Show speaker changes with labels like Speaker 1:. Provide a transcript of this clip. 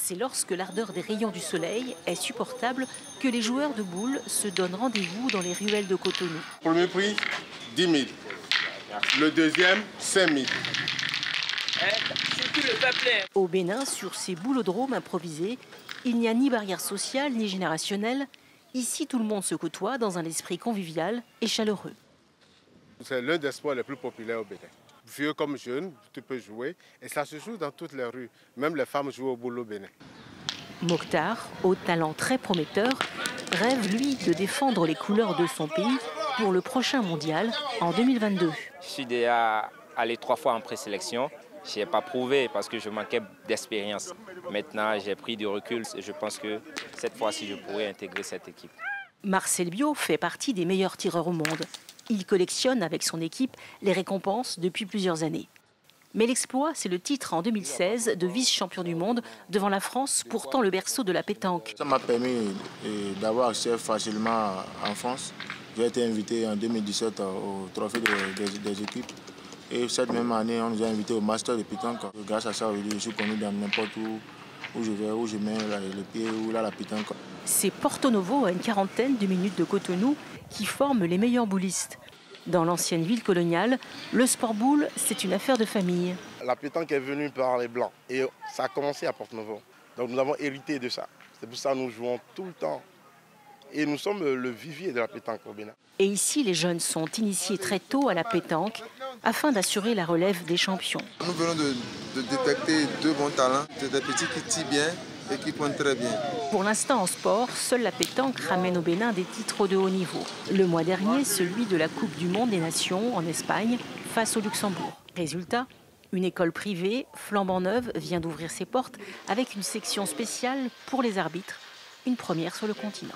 Speaker 1: C'est lorsque l'ardeur des rayons du soleil est supportable que les joueurs de boules se donnent rendez-vous dans les ruelles de Cotonou.
Speaker 2: Premier prix, 10 000. Le deuxième, 5 000.
Speaker 1: Au Bénin, sur ces boulodromes improvisés, il n'y a ni barrière sociale ni générationnelle. Ici, tout le monde se côtoie dans un esprit convivial et chaleureux.
Speaker 2: C'est l'un des sports les plus populaires au Bénin. Vieux comme jeune, tu peux jouer et ça se joue dans toutes les rues. Même les femmes jouent au boule au Bénin.
Speaker 1: Mokhtar, au talent très prometteur, rêve, lui, de défendre les couleurs de son pays pour le prochain mondial en 2022.
Speaker 3: Je suis déjà allé 3 fois en présélection. Je n'ai pas prouvé parce que je manquais d'expérience. Maintenant, j'ai pris du recul et je pense que cette fois-ci, je pourrais intégrer cette équipe.
Speaker 1: Marcel Biot fait partie des meilleurs tireurs au monde. Il collectionne avec son équipe les récompenses depuis plusieurs années. Mais l'exploit, c'est le titre en 2016 de vice-champion du monde devant la France, pourtant le berceau de la pétanque.
Speaker 4: Ça m'a permis d'avoir accès facilement en France. J'ai été invité en 2017 au trophée des équipes. Et cette même année, on nous a invités au Master de pétanque. Grâce à ça, je suis connu dans n'importe où je vais, où je mets le pied, où là la pétanque.
Speaker 1: C'est Porto Novo, à une quarantaine de minutes de Cotonou, qui forme les meilleurs boulistes. Dans l'ancienne ville coloniale, le sport boule, c'est une affaire de famille.
Speaker 5: La pétanque est venue par les Blancs et ça a commencé à Porto Novo. Donc nous avons hérité de ça. C'est pour ça que nous jouons tout le temps. Et nous sommes le vivier de la pétanque au Bénin.
Speaker 1: Et ici, les jeunes sont initiés très tôt à la pétanque afin d'assurer la relève des champions.
Speaker 6: Nous venons de détecter 2 bons talents. C'est des petits qui tirent bien et qui pointent très bien.
Speaker 1: Pour l'instant en sport, seule la pétanque ramène au Bénin des titres de haut niveau. Le mois dernier, celui de la Coupe du Monde des Nations en Espagne face au Luxembourg. Résultat, une école privée flambant neuve vient d'ouvrir ses portes avec une section spéciale pour les arbitres, une première sur le continent.